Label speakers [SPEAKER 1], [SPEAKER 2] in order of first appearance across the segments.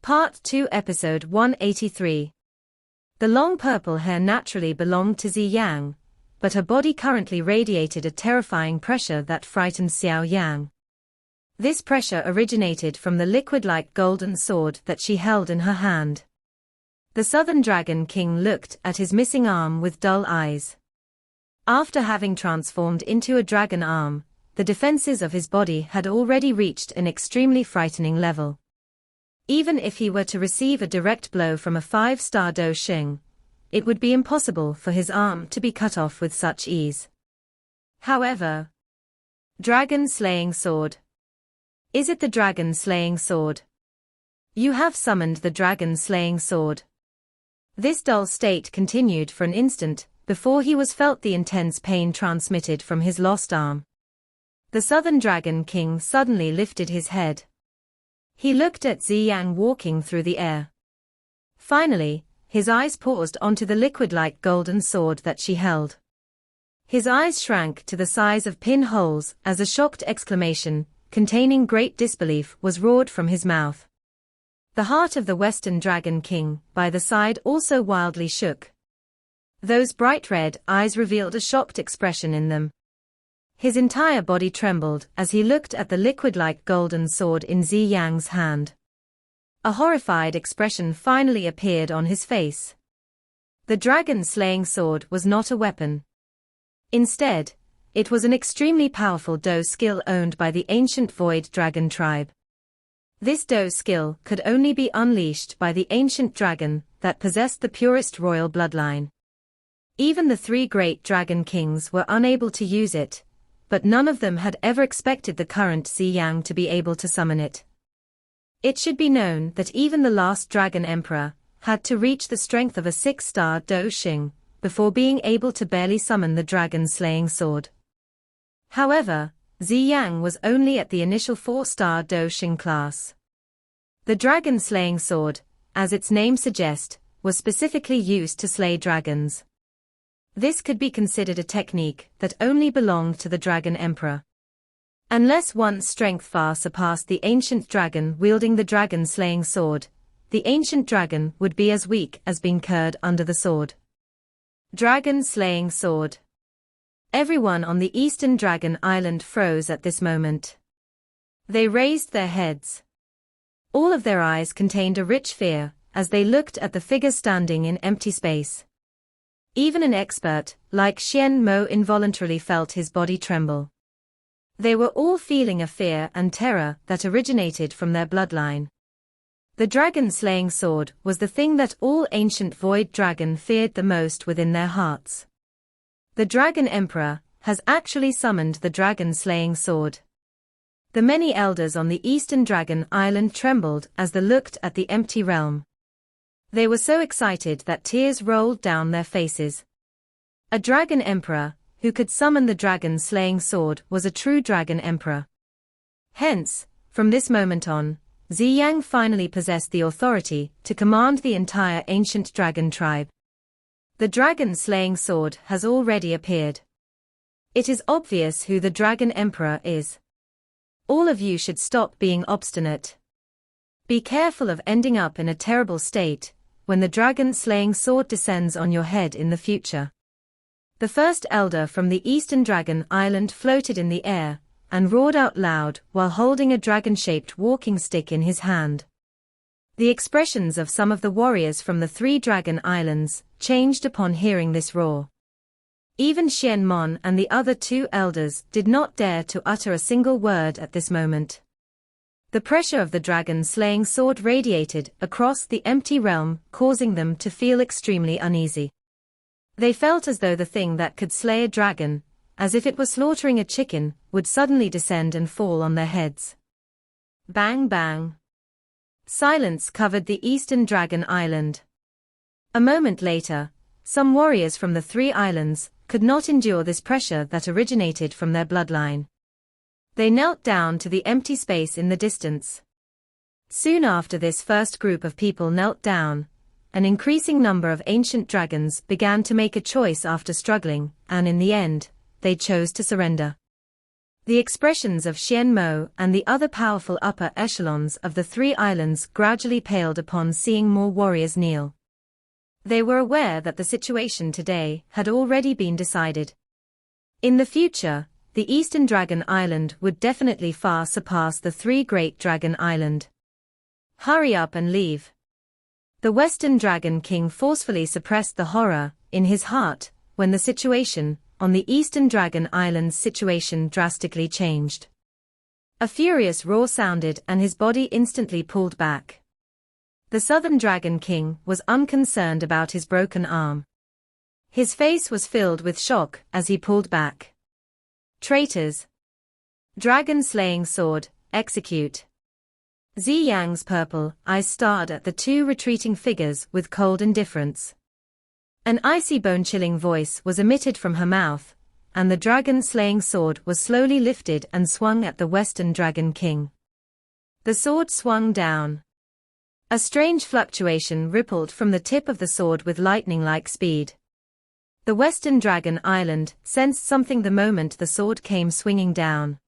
[SPEAKER 1] Part 2 Episode 183. The long purple hair naturally belonged to Xiao Yang, but her body currently radiated a terrifying pressure that frightened Xiao Yang. This pressure originated from the liquid-like golden sword that she held in her hand. The Southern Dragon King looked at his missing arm with dull eyes. After having transformed into a dragon arm, the defenses of his body had already reached an extremely frightening level. Even if he were to receive a direct blow from a 5-star Do Xing, it would be impossible for his arm to be cut off with such ease. However, dragon-slaying sword. Is it the dragon-slaying sword? You have summoned the dragon-slaying sword. This dull state continued for an instant, before he felt the intense pain transmitted from his lost arm. The Southern Dragon King suddenly lifted his head. He looked at Xiao Yang walking through the air. Finally, his eyes paused onto the liquid-like golden sword that she held. His eyes shrank to the size of pinholes as a shocked exclamation, containing great disbelief, was roared from his mouth. The heart of the Western Dragon King, by the side, also wildly shook. Those bright red eyes revealed a shocked expression in them. His entire body trembled as he looked at the liquid-like golden sword in Xiao Yang's hand. A horrified expression finally appeared on his face. The dragon-slaying sword was not a weapon. Instead, it was an extremely powerful Do skill owned by the ancient Void Dragon tribe. This Do skill could only be unleashed by the ancient dragon that possessed the purest royal bloodline. Even the 3 great dragon kings were unable to use it, but none of them had ever expected the current Xiao Yang to be able to summon it. It should be known that even the last Dragon Emperor had to reach the strength of a 6-star Do Xing before being able to barely summon the dragon-slaying sword. However, Xiao Yang was only at the initial 4-star Do Xing class. The dragon-slaying sword, as its name suggests, was specifically used to slay dragons. This could be considered a technique that only belonged to the Dragon Emperor. Unless one's strength far surpassed the ancient dragon wielding the dragon-slaying sword, the ancient dragon would be as weak as being curd under the sword. Dragon-slaying sword. Everyone on the Eastern Dragon Island froze at this moment. They raised their heads. All of their eyes contained a rich fear as they looked at the figure standing in empty space. Even an expert, like Xian Mo, involuntarily felt his body tremble. They were all feeling a fear and terror that originated from their bloodline. The dragon-slaying sword was the thing that all ancient Void Dragon feared the most within their hearts. The Dragon Emperor has actually summoned the dragon-slaying sword. The many elders on the Eastern Dragon Island trembled as they looked at the empty realm. They were so excited that tears rolled down their faces. A Dragon Emperor, who could summon the dragon-slaying sword, was a true Dragon Emperor. Hence, from this moment on, Xiao Yang finally possessed the authority to command the entire ancient dragon tribe. The dragon-slaying sword has already appeared. It is obvious who the Dragon Emperor is. All of you should stop being obstinate. Be careful of ending up in a terrible state when the dragon-slaying sword descends on your head in the future. The first elder from the Eastern Dragon Island floated in the air and roared out loud while holding a dragon-shaped walking stick in his hand. The expressions of some of the warriors from the 3 Dragon Islands changed upon hearing this roar. Even Xian Mon and the other 2 elders did not dare to utter a single word at this moment. The pressure of the dragon-slaying sword radiated across the empty realm, causing them to feel extremely uneasy. They felt as though the thing that could slay a dragon, as if it were slaughtering a chicken, would suddenly descend and fall on their heads. Bang bang. Silence covered the Eastern Dragon Island. A moment later, some warriors from the 3 islands could not endure this pressure that originated from their bloodline. They knelt down to the empty space in the distance. Soon after this first group of people knelt down, an increasing number of ancient dragons began to make a choice after struggling, and in the end, they chose to surrender. The expressions of Xian Mo and the other powerful upper echelons of the three islands gradually paled upon seeing more warriors kneel. They were aware that the situation today had already been decided. In the future, the Eastern Dragon Island would definitely far surpass the three Great Dragon Island. Hurry up and leave. The Western Dragon King forcefully suppressed the horror in his heart when the situation on the Eastern Dragon Island's situation drastically changed. A furious roar sounded and his body instantly pulled back. The Southern Dragon King was unconcerned about his broken arm. His face was filled with shock as he pulled back. Traitors! Dragon-slaying sword, execute! Xiao Yang's purple eyes stared at the two retreating figures with cold indifference. An icy bone-chilling voice was emitted from her mouth, and the dragon-slaying sword was slowly lifted and swung at the Western Dragon King. The sword swung down. A strange fluctuation rippled from the tip of the sword with lightning-like speed. The Western Dragon Island sensed something the moment the sword came swinging down.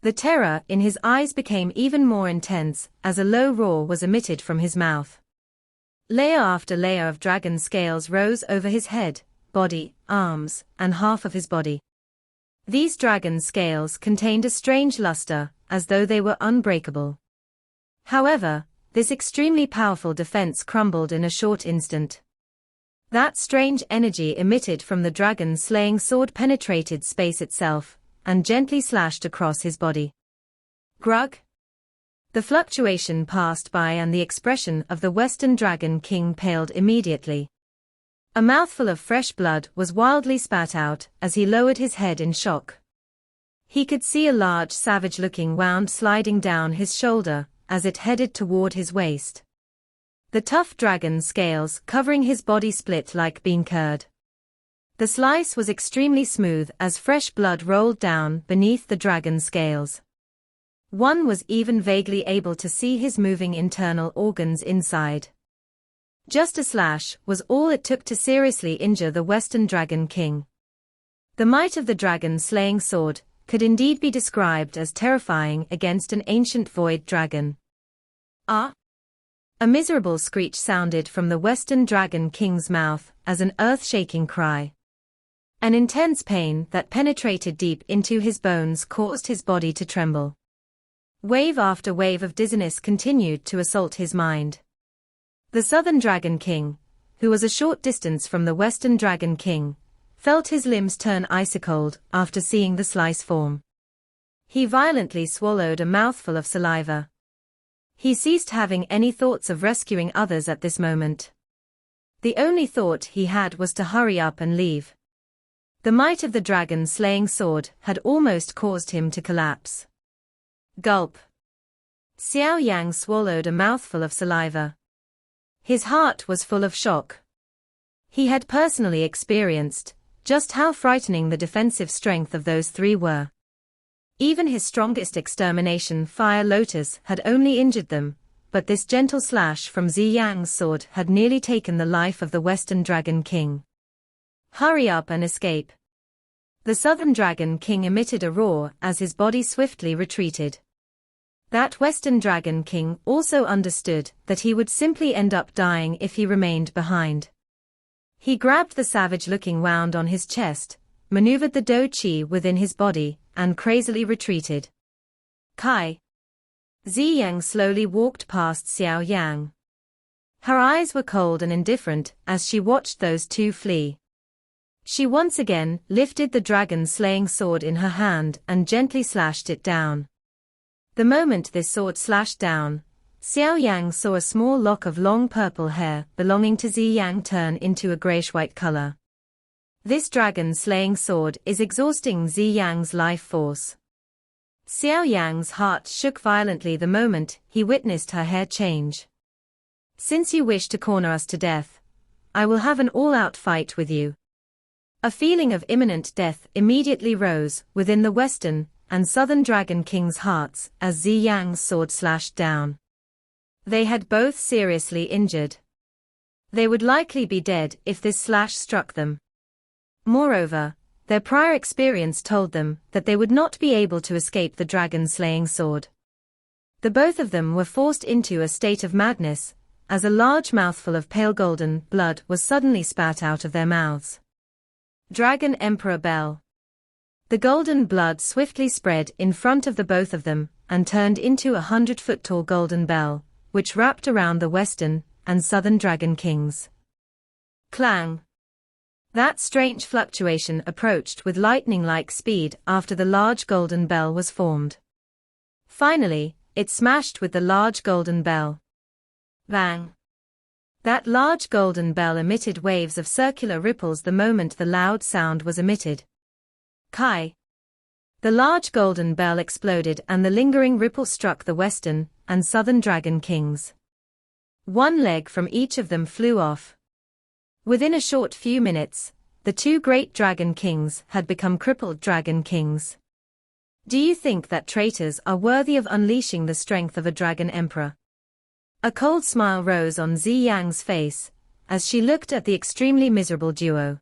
[SPEAKER 1] The terror in his eyes became even more intense as a low roar was emitted from his mouth. Layer after layer of dragon scales rose over his head, body, arms, and half of his body. These dragon scales contained a strange luster, as though they were unbreakable. However, this extremely powerful defense crumbled in a short instant. That strange energy emitted from the dragon-slaying sword penetrated space itself, and gently slashed across his body. Grug! The fluctuation passed by and the expression of the Western Dragon King paled immediately. A mouthful of fresh blood was wildly spat out as he lowered his head in shock. He could see a large savage-looking wound sliding down his shoulder as it headed toward his waist. The tough dragon scales covering his body split like bean curd. The slice was extremely smooth as fresh blood rolled down beneath the dragon scales. One was even vaguely able to see his moving internal organs inside. Just a slash was all it took to seriously injure the Western Dragon King. The might of the dragon-slaying sword could indeed be described as terrifying against an ancient void dragon. Ah! A miserable screech sounded from the Western Dragon King's mouth as an earth-shaking cry. An intense pain that penetrated deep into his bones caused his body to tremble. Wave after wave of dizziness continued to assault his mind. The Southern Dragon King, who was a short distance from the Western Dragon King, felt his limbs turn icy-cold after seeing the slice form. He violently swallowed a mouthful of saliva. He ceased having any thoughts of rescuing others at this moment. The only thought he had was to hurry up and leave. The might of the dragon-slaying sword had almost caused him to collapse. Gulp. Xiao Yang swallowed a mouthful of saliva. His heart was full of shock. He had personally experienced just how frightening the defensive strength of those three were. Even his strongest extermination fire lotus had only injured them, but this gentle slash from Xiao Yang's sword had nearly taken the life of the Western Dragon King. Hurry up and escape. The Southern Dragon King emitted a roar as his body swiftly retreated. That Western Dragon King also understood that he would simply end up dying if he remained behind. He grabbed the savage-looking wound on his chest, maneuvered the Do Chi within his body, and crazily retreated. Kai. Xiao Yang slowly walked past Xiao Yang. Her eyes were cold and indifferent as she watched those two flee. She once again lifted the dragon-slaying sword in her hand and gently slashed it down. The moment this sword slashed down, Xiao Yang saw a small lock of long purple hair belonging to Xiao Yang turn into a grayish-white color. This dragon-slaying sword is exhausting Xiao Yang's life force. Xiao Yang's heart shook violently the moment he witnessed her hair change. Since you wish to corner us to death, I will have an all-out fight with you. A feeling of imminent death immediately rose within the Western and Southern Dragon King's hearts as Xiao Yang's sword slashed down. They had both seriously injured. They would likely be dead if this slash struck them. Moreover, Their prior experience told them that they would not be able to escape the dragon-slaying sword. The both of them were forced into a state of madness, as a large mouthful of pale golden blood was suddenly spat out of their mouths. Dragon Emperor Bell. The golden blood swiftly spread in front of the both of them, and turned into a 100-foot-tall golden bell, which wrapped around the western and southern dragon kings. Clang! That strange fluctuation approached with lightning-like speed after the large golden bell was formed. Finally, it smashed with the large golden bell. Bang! That large golden bell emitted waves of circular ripples the moment the loud sound was emitted. Kai! The large golden bell exploded and the lingering ripple struck the western and southern dragon kings. One leg from each of them flew off. Within a short few minutes, the two great dragon kings had become crippled dragon kings. Do you think that traitors are worthy of unleashing the strength of a dragon emperor? A cold smile rose on Xiao Yang's face, as she looked at the extremely miserable duo.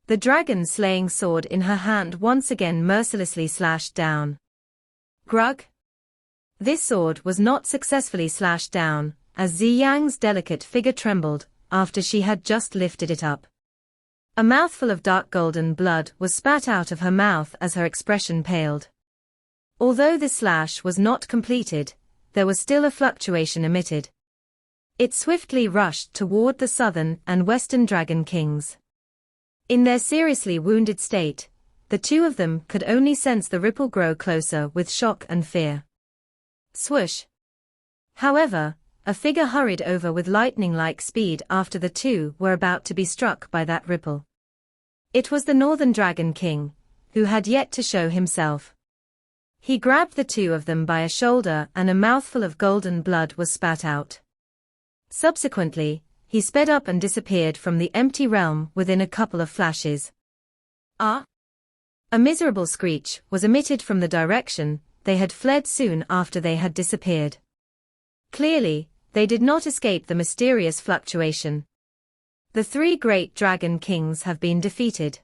[SPEAKER 1] The dragon-slaying sword in her hand once again mercilessly slashed down. Grug! This sword was not successfully slashed down, as Xiao Yang's delicate figure trembled after she had just lifted it up. A mouthful of dark golden blood was spat out of her mouth as her expression paled. Although the slash was not completed, there was still a fluctuation emitted. It swiftly rushed toward the southern and western dragon kings. In their seriously wounded state, the two of them could only sense the ripple grow closer with shock and fear. Swoosh! However, a figure hurried over with lightning-like speed after the two were about to be struck by that ripple. It was the Northern Dragon King, who had yet to show himself. He grabbed the two of them by a shoulder and a mouthful of golden blood was spat out. Subsequently, he sped up and disappeared from the empty realm within a couple of flashes. Ah! A miserable screech was emitted from the direction they had fled soon after they had disappeared. Clearly, they did not escape the mysterious fluctuation. The three great dragon kings have been defeated.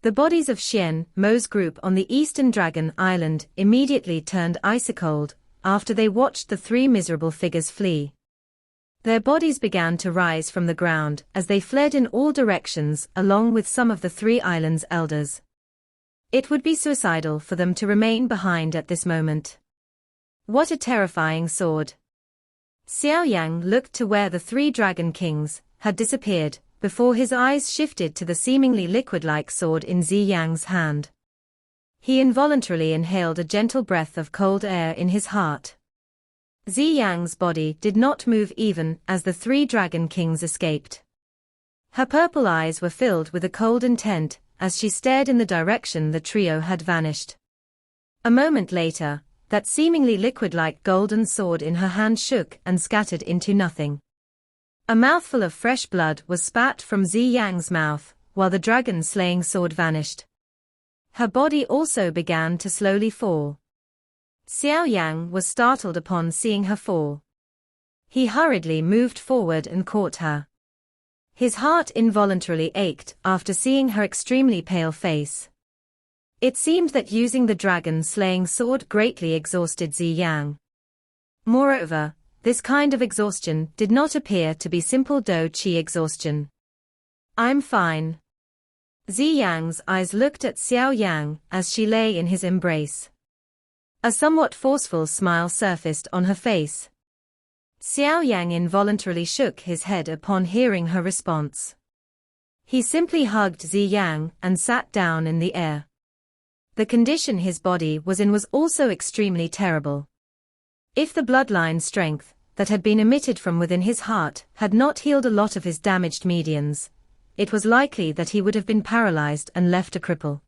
[SPEAKER 1] The bodies of Xian Mo's group on the eastern dragon island immediately turned ice-cold after they watched the three miserable figures flee. Their bodies began to rise from the ground as they fled in all directions along with some of the three islands' elders. It would be suicidal for them to remain behind at this moment. What a terrifying sword! Xiao Yang looked to where the three dragon kings had disappeared, before his eyes shifted to the seemingly liquid-like sword in Xiao Yang's hand. He involuntarily inhaled a gentle breath of cold air in his heart. Xiao Yang's body did not move even as the three dragon kings escaped. Her purple eyes were filled with a cold intent as she stared in the direction the trio had vanished. A moment later, that seemingly liquid-like golden sword in her hand shook and scattered into nothing. A mouthful of fresh blood was spat from Xiao Yang's mouth, while the dragon-slaying sword vanished. Her body also began to slowly fall. Xiao Yang was startled upon seeing her fall. He hurriedly moved forward and caught her. His heart involuntarily ached after seeing her extremely pale face. It seemed that using the dragon-slaying sword greatly exhausted Xiao Yang. Moreover, this kind of exhaustion did not appear to be simple Do-Chi exhaustion. I'm fine. Xiao Yang's eyes looked at Xiao Yang as she lay in his embrace. A somewhat forceful smile surfaced on her face. Xiao Yang involuntarily shook his head upon hearing her response. He simply hugged Xiao Yang and sat down in the air. The condition his body was in was also extremely terrible. If the bloodline strength that had been emitted from within his heart had not healed a lot of his damaged medians, it was likely that he would have been paralyzed and left a cripple.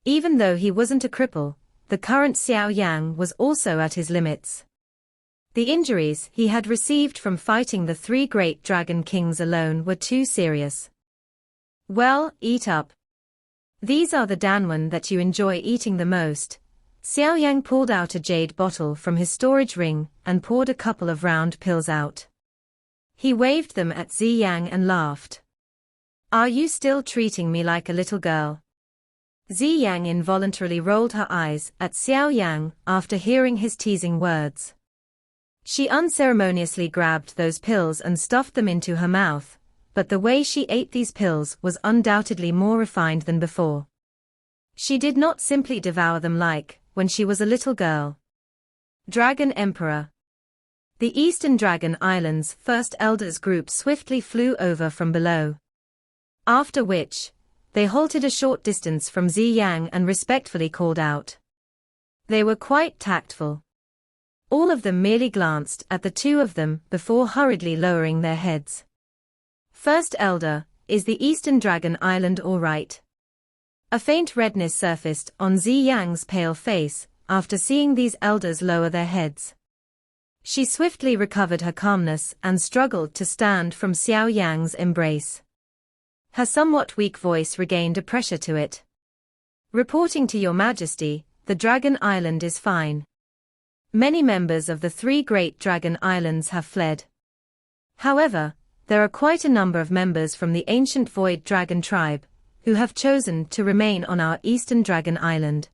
[SPEAKER 1] Even though he wasn't a cripple, the current Xiao Yang was also at his limits. The injuries he had received from fighting the three great dragon kings alone were too serious. Well, eat up. These are the danwen that you enjoy eating the most. Xiao Yang pulled out a jade bottle from his storage ring and poured a couple of round pills out. He waved them at Xiao Yang and laughed. Are you still treating me like a little girl? Yang involuntarily rolled her eyes at Xiao Yang after hearing his teasing words. She unceremoniously grabbed those pills and stuffed them into her mouth, but the way she ate these pills was undoubtedly more refined than before. She did not simply devour them like when she was a little girl. Dragon Emperor. The Eastern Dragon Islands' first elders group swiftly flew over from below. After which, they halted a short distance from Yang and respectfully called out. They were quite tactful. All of them merely glanced at the two of them before hurriedly lowering their heads. First Elder, is the Eastern Dragon Island all right? A faint redness surfaced on Yang's pale face after seeing these elders lower their heads. She swiftly recovered her calmness and struggled to stand from Xiao Yang's embrace. Her somewhat weak voice regained a pressure to it. Reporting to Your Majesty, the Dragon Island is fine. Many members of the three great Dragon Islands have fled. However, there are quite a number of members from the ancient Void Dragon tribe, who have chosen to remain on our Eastern Dragon Island.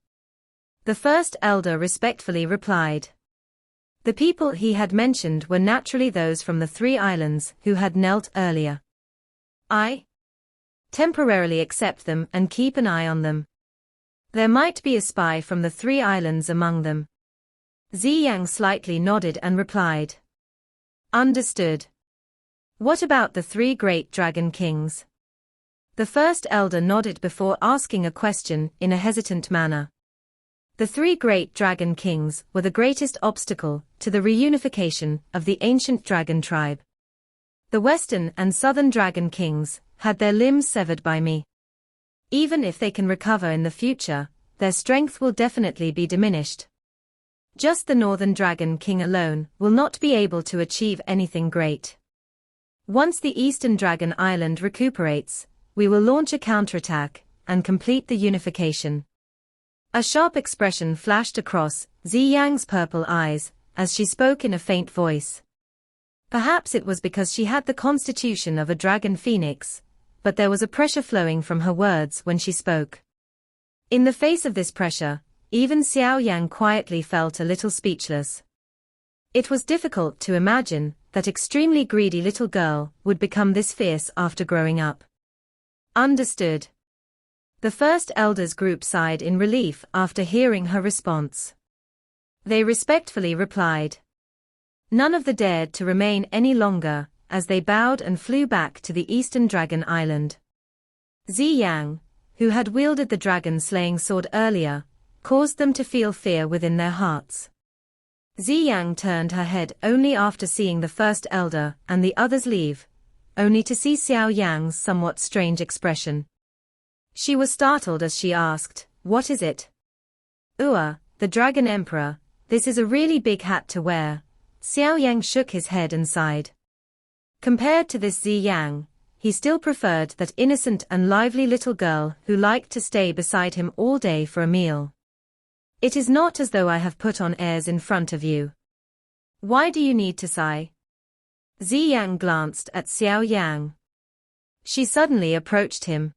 [SPEAKER 1] The first elder respectfully replied. The people he had mentioned were naturally those from the three islands who had knelt earlier. I temporarily accept them and keep an eye on them. There might be a spy from the three islands among them. Yang slightly nodded and replied. Understood. What about the three great dragon kings? The first elder nodded before asking a question in a hesitant manner. The three great dragon kings were the greatest obstacle to the reunification of the ancient dragon tribe. The western and southern dragon kings had their limbs severed by me. Even if they can recover in the future, their strength will definitely be diminished. Just the northern dragon king alone will not be able to achieve anything great. Once the eastern dragon island recuperates, we will launch a counterattack and complete the unification. A sharp expression flashed across Yang's purple eyes as she spoke in a faint voice. Perhaps it was because she had the constitution of a dragon phoenix, but there was a pressure flowing from her words when she spoke. In the face of this pressure, even Xiao Yang quietly felt a little speechless. It was difficult to imagine that extremely greedy little girl would become this fierce after growing up. Understood. The first elders group sighed in relief after hearing her response. They respectfully replied. None of them dared to remain any longer, as they bowed and flew back to the Eastern Dragon Island. Yang, who had wielded the dragon-slaying sword earlier, caused them to feel fear within their hearts. Yang turned her head only after seeing the first elder and the others leave, only to see Xiao Yang's somewhat strange expression. She was startled as she asked, "What is it?" The Dragon Emperor, this is a really big hat to wear." Xiao Yang shook his head and sighed. Compared to this Yang, he still preferred that innocent and lively little girl who liked to stay beside him all day for a meal. It is not as though I have put on airs in front of you. Why do you need to sigh? Yang glanced at Xiao Yang. She suddenly approached him.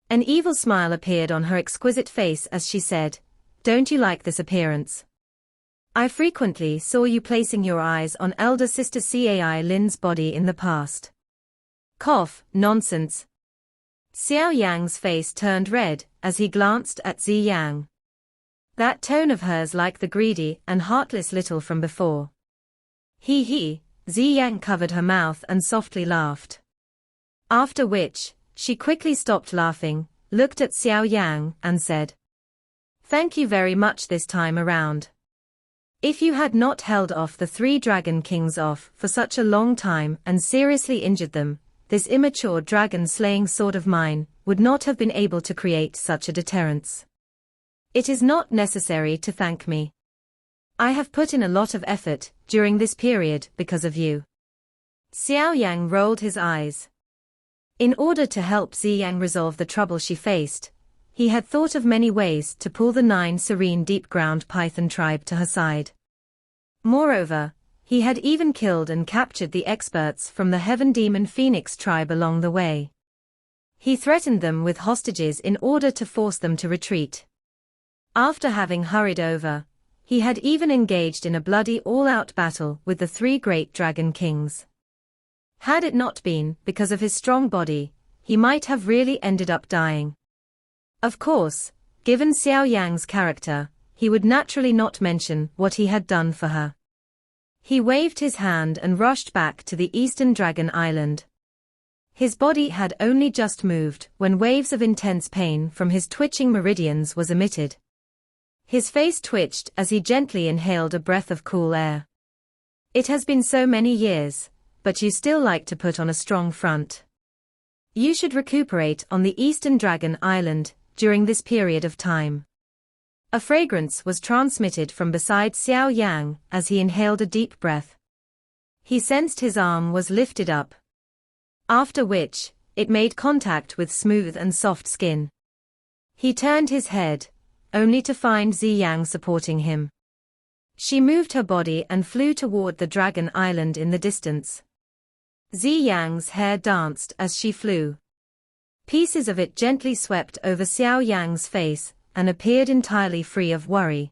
[SPEAKER 1] An evil smile appeared on her exquisite face as she said, "Don't you like this appearance? I frequently saw you placing your eyes on elder sister Cai Lin's body in the past." Cough, nonsense. Xiao Yang's face turned red as he glanced at Yang. That tone of hers like the greedy and heartless little from before. He. Yang covered her mouth and softly laughed. After which, she quickly stopped laughing, looked at Xiao Yang and said, "Thank you very much this time around. If you had not held off the three dragon kings off for such a long time and seriously injured them, this immature dragon-slaying sword of mine would not have been able to create such a deterrence. It is not necessary to thank me. I have put in a lot of effort during this period because of you." Xiao Yang rolled his eyes. In order to help Yang resolve the trouble she faced, he had thought of many ways to pull the 9 serene deep-ground python tribe to her side. Moreover, he had even killed and captured the experts from the Heaven Demon Phoenix tribe along the way. He threatened them with hostages in order to force them to retreat. After having hurried over, he had even engaged in a bloody all-out battle with the three great dragon kings. Had it not been because of his strong body, he might have really ended up dying. Of course, given Xiao Yang's character, he would naturally not mention what he had done for her. He waved his hand and rushed back to the Eastern Dragon Island. His body had only just moved when waves of intense pain from his twitching meridians was emitted. His face twitched as he gently inhaled a breath of cool air. It has been so many years, but you still like to put on a strong front. You should recuperate on the Eastern Dragon Island during this period of time. A fragrance was transmitted from beside Xiao Yang as he inhaled a deep breath. He sensed his arm was lifted up. After which, it made contact with smooth and soft skin. He turned his head, only to find Xiao Yang supporting him. She moved her body and flew toward the Dragon Island in the distance. Xiao Yang's hair danced as she flew. Pieces of it gently swept over Xiao Yang's face and appeared entirely free of worry.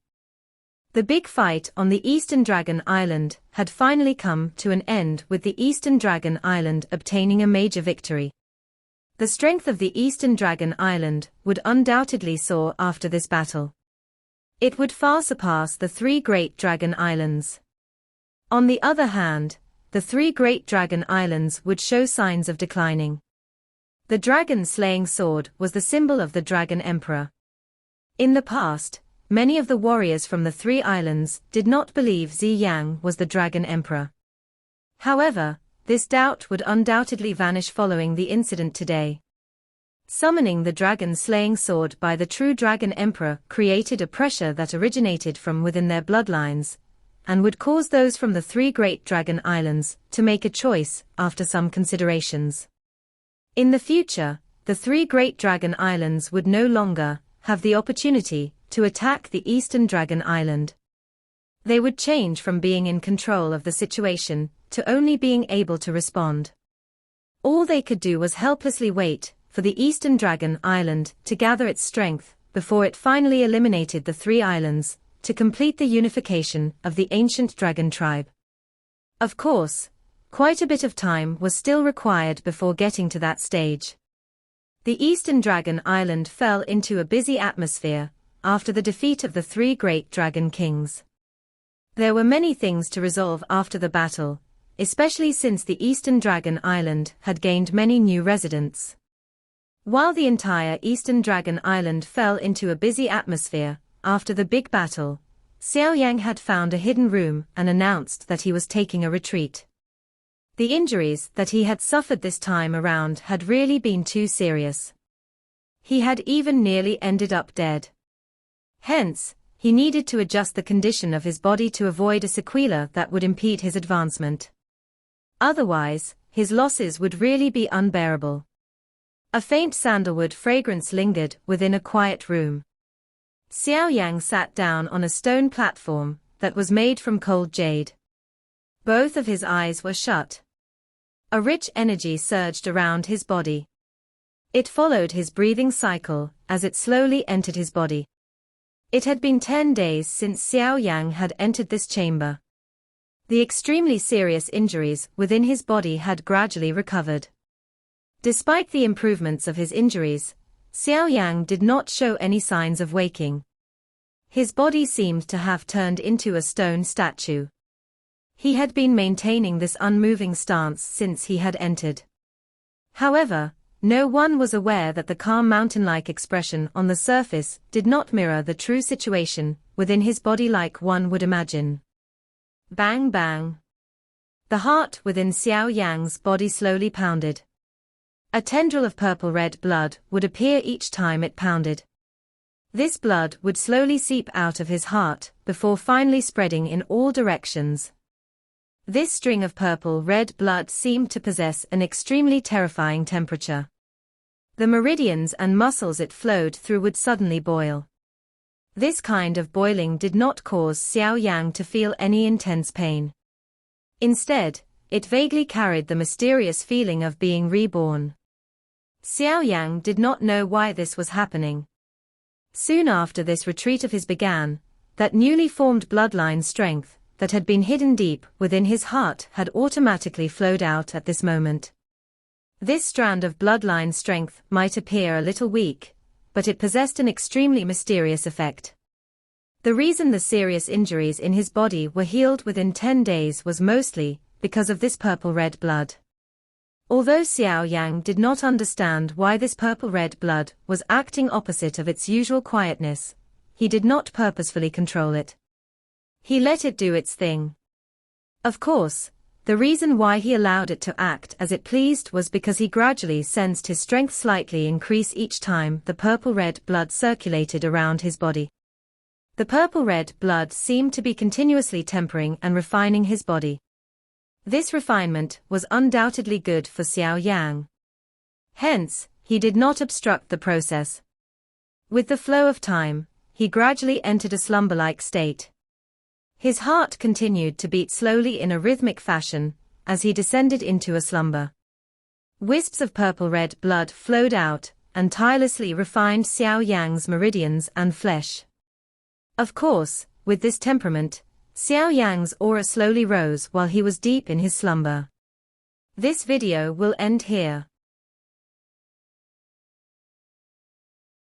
[SPEAKER 1] The big fight on the Eastern Dragon Island had finally come to an end, with the Eastern Dragon Island obtaining a major victory. The strength of the Eastern Dragon Island would undoubtedly soar after this battle. It would far surpass the three great dragon islands. On the other hand, the three great dragon islands would show signs of declining. The dragon-slaying sword was the symbol of the Dragon Emperor. In the past, many of the warriors from the three islands did not believe Xiao Yang was the Dragon Emperor. However, this doubt would undoubtedly vanish following the incident today. Summoning the dragon-slaying sword by the true Dragon Emperor created a pressure that originated from within their bloodlines, and would cause those from the three great dragon islands to make a choice after some considerations. In the future, the three great dragon islands would no longer have the opportunity to attack the Eastern Dragon Island. They would change from being in control of the situation to only being able to respond. All they could do was helplessly wait for the Eastern Dragon Island to gather its strength before it finally eliminated the three islands to complete the unification of the ancient dragon tribe. Of course, quite a bit of time was still required before getting to that stage. The Eastern Dragon Island fell into a busy atmosphere after the defeat of the three great dragon kings. There were many things to resolve after the battle, especially since the Eastern Dragon Island had gained many new residents. While the entire Eastern Dragon Island fell into a busy atmosphere after the big battle, Xiao Yang had found a hidden room and announced that he was taking a retreat. The injuries that he had suffered this time around had really been too serious. He had even nearly ended up dead. Hence, he needed to adjust the condition of his body to avoid a sequela that would impede his advancement. Otherwise, his losses would really be unbearable. A faint sandalwood fragrance lingered within a quiet room. Xiao Yang sat down on a stone platform that was made from cold jade. Both of his eyes were shut. A rich energy surged around his body. It followed his breathing cycle as it slowly entered his body. It had been 10 days since Xiao Yang had entered this chamber. The extremely serious injuries within his body had gradually recovered. Despite the improvements of his injuries, Xiao Yang did not show any signs of waking. His body seemed to have turned into a stone statue. He had been maintaining this unmoving stance since he had entered. However, no one was aware that the calm mountain-like expression on the surface did not mirror the true situation within his body like one would imagine. Bang bang. The heart within Xiao Yang's body slowly pounded. A tendril of purple-red blood would appear each time it pounded. This blood would slowly seep out of his heart before finally spreading in all directions. This string of purple-red blood seemed to possess an extremely terrifying temperature. The meridians and muscles it flowed through would suddenly boil. This kind of boiling did not cause Xiao Yang to feel any intense pain. Instead, it vaguely carried the mysterious feeling of being reborn. Xiao Yang did not know why this was happening. Soon after this retreat of his began, that newly formed bloodline strength, that had been hidden deep within his heart had automatically flowed out at this moment. This strand of bloodline strength might appear a little weak, but it possessed an extremely mysterious effect. The reason the serious injuries in his body were healed within 10 days was mostly because of this purple-red blood. Although Xiao Yang did not understand why this purple-red blood was acting opposite of its usual quietness, he did not purposefully control it. He let it do its thing. Of course, the reason why he allowed it to act as it pleased was because he gradually sensed his strength slightly increase each time the purple-red blood circulated around his body. The purple-red blood seemed to be continuously tempering and refining his body. This refinement was undoubtedly good for Xiao Yang. Hence, he did not obstruct the process. With the flow of time, he gradually entered a slumber-like state. His heart continued to beat slowly in a rhythmic fashion, as he descended into a slumber. Wisps of purple-red blood flowed out, and tirelessly refined Xiao Yang's meridians and flesh. Of course, with this temperament, Xiao Yang's aura slowly rose while he was deep in his slumber. This video will end here.